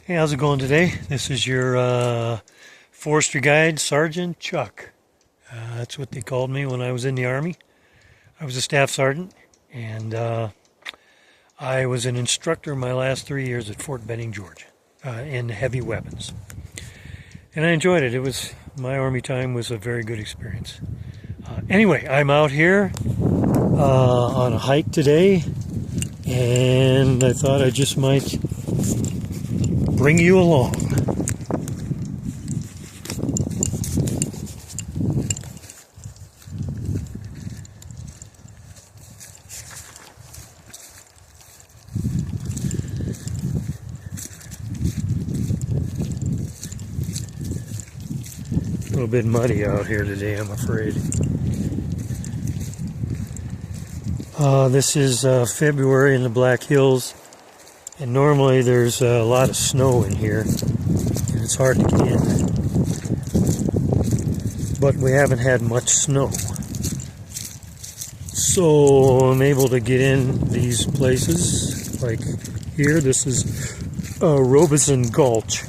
Hey, how's it going today? This is your forestry guide, Sergeant Chuck. That's what they called me when I was in the Army. I was a staff sergeant, and I was an instructor my last 3 years at Fort Benning, Georgia, in heavy weapons. And I enjoyed it. My Army time was a very good experience. Anyway, I'm out here on a hike today, and I thought I just might bring you along. A little bit muddy out here today, I'm afraid. This is February in the Black Hills, and normally there's a lot of snow in here, and it's hard to get in. But we haven't had much snow, so I'm able to get in these places. Like here, this is Robeson Gulch.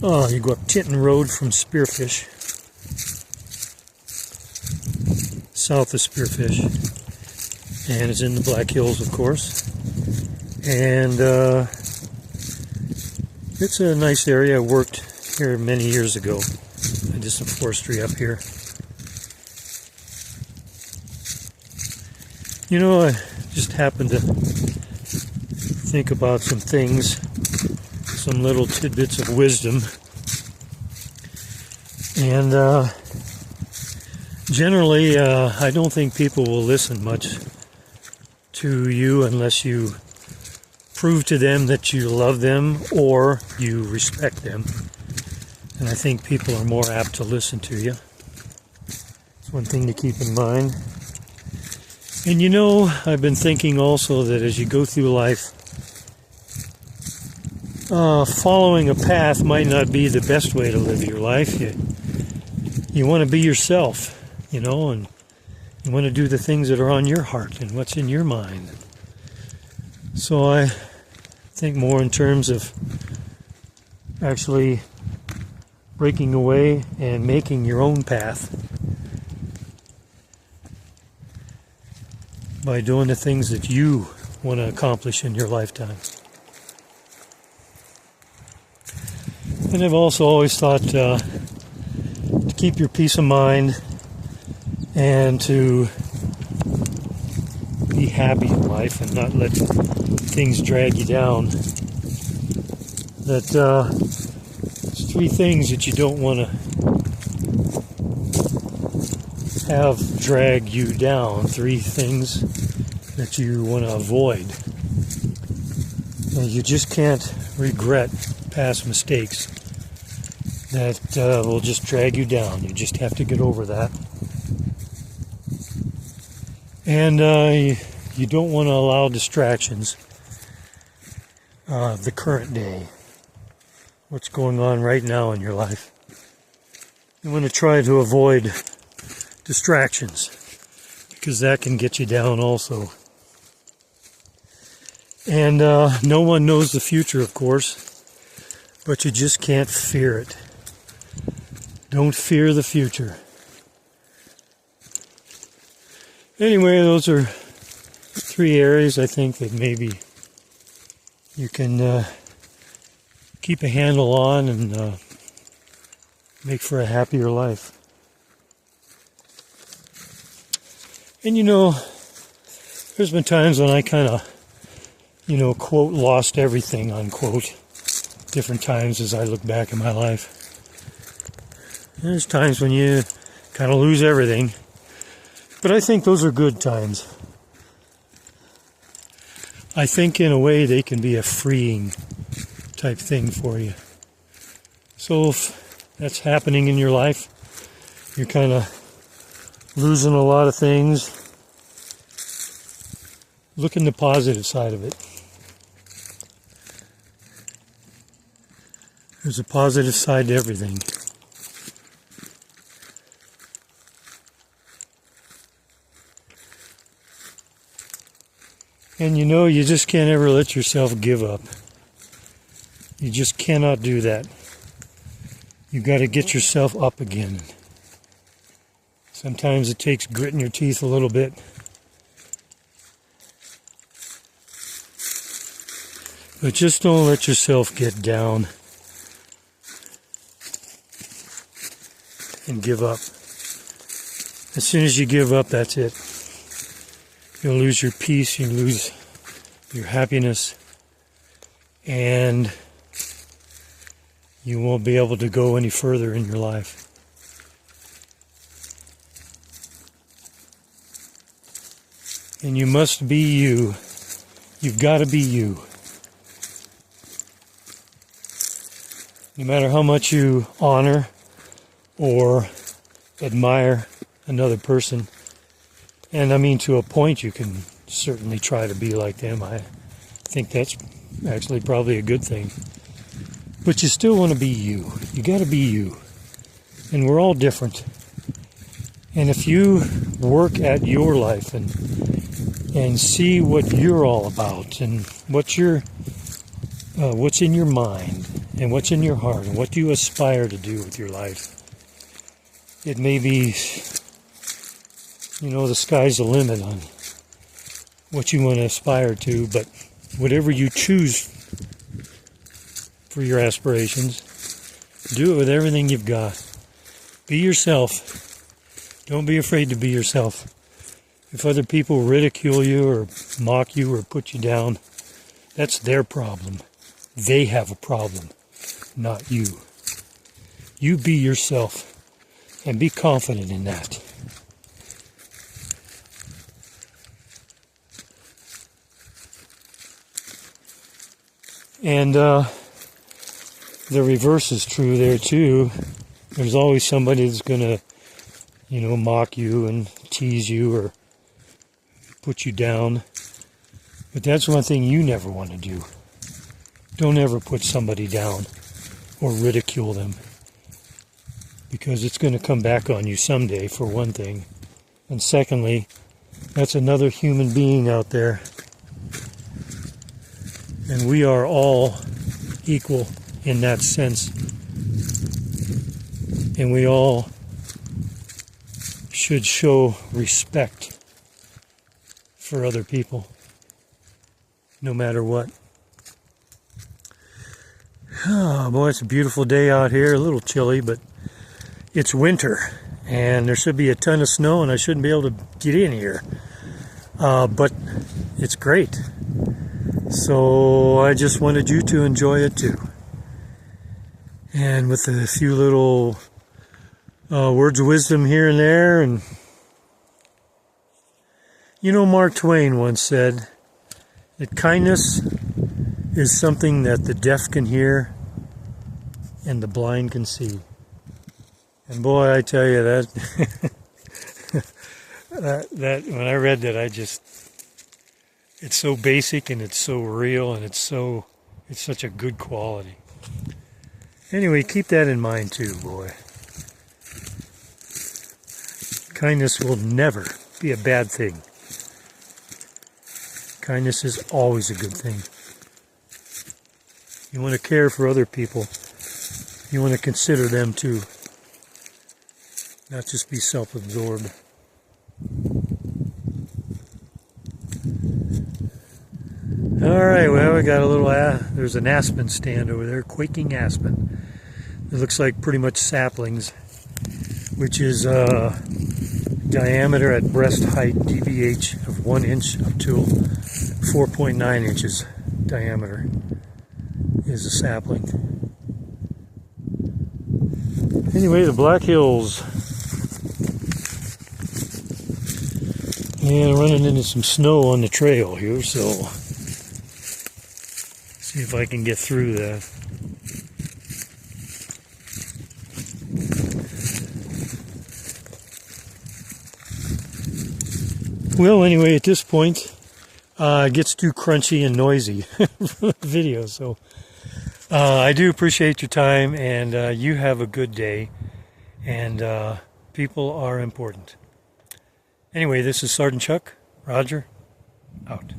You go up Tinton Road from Spearfish, south of Spearfish, and it's in the Black Hills, of course. And it's a nice area. I worked here many years ago. I did some forestry up here. You know, I just happened to think about some things, some little tidbits of wisdom. And generally, I don't think people will listen much to you unless you prove to them that you love them or you respect them. And I think people are more apt to listen to you. It's one thing to keep in mind. And you know, I've been thinking also that as you go through life, following a path might not be the best way to live your life. You want to be yourself, you know, and you want to do the things that are on your heart and what's in your mind. So I think more in terms of actually breaking away and making your own path by doing the things that you want to accomplish in your lifetime. And I've also always thought to keep your peace of mind and to be happy in life and not let things drag you down. That there's three things that you don't want to have drag you down. Three things that you want to avoid. You just can't regret past mistakes that will just drag you down. You just have to get over that. And you don't want to allow distractions. The current day, what's going on right now in your life. You want to try to avoid distractions because that can get you down also. And no one knows the future, of course, but you just can't fear it. Don't fear the future. Anyway, those are three areas I think that maybe you can keep a handle on and make for a happier life. And you know, there's been times when I kind of, quote, lost everything, unquote, different times as I look back in my life. There's times when you kind of lose everything, but I think those are good times. I think in a way they can be a freeing type thing for you. So if that's happening in your life, you're kind of losing a lot of things, look in the positive side of it. There's a positive side to everything. And you know, you just can't ever let yourself give up. You just cannot do that. You got to get yourself up again. Sometimes it takes gritting your teeth a little bit. But just don't let yourself get down and give up. As soon as you give up, that's it. You'll lose your peace, you lose your happiness, and you won't be able to go any further in your life. And you must be you. You've got to be you. No matter how much you honor or admire another person, and I mean to a point you can certainly try to be like them. I think that's actually probably a good thing. But you still want to be you. You got to be you. And we're all different. And if you work at your life and see what you're all about and what's in your mind and what's in your heart and what you aspire to do with your life, it may be, the sky's the limit on what you want to aspire to, but whatever you choose for your aspirations, do it with everything you've got. Be yourself. Don't be afraid to be yourself. If other people ridicule you or mock you or put you down, that's their problem. They have a problem, not you. You be yourself and be confident in that. And the reverse is true there too. There's always somebody that's going to, mock you and tease you or put you down. But that's one thing you never want to do. Don't ever put somebody down or ridicule them, because it's going to come back on you someday, for one thing. And secondly, that's another human being out there. And we are all equal in that sense. And we all should show respect for other people, no matter what. Oh boy, it's a beautiful day out here. A little chilly, but it's winter. And there should be a ton of snow, and I shouldn't be able to get in here. But it's great. So I just wanted you to enjoy it too. And with a few little words of wisdom here and there. And Mark Twain once said that kindness is something that the deaf can hear and the blind can see. And boy, I tell you that that when I read that, it's so basic and it's so real and it's such a good quality. Anyway, keep that in mind too, boy. Kindness will never be a bad thing. Kindness is always a good thing. You want to care for other people. You want to consider them too. Not just be self-absorbed. Alright, well, we got a little, there's an aspen stand over there, quaking aspen. It looks like pretty much saplings, which is diameter at breast height, DBH of 1 inch up to 4.9 inches diameter is a sapling. Anyway, the Black Hills. And running into some snow on the trail here, so see if I can get through that. Well, anyway, at this point, it gets too crunchy and noisy video, so I do appreciate your time, and you have a good day, and people are important. Anyway, this is Sergeant Chuck. Roger. Out.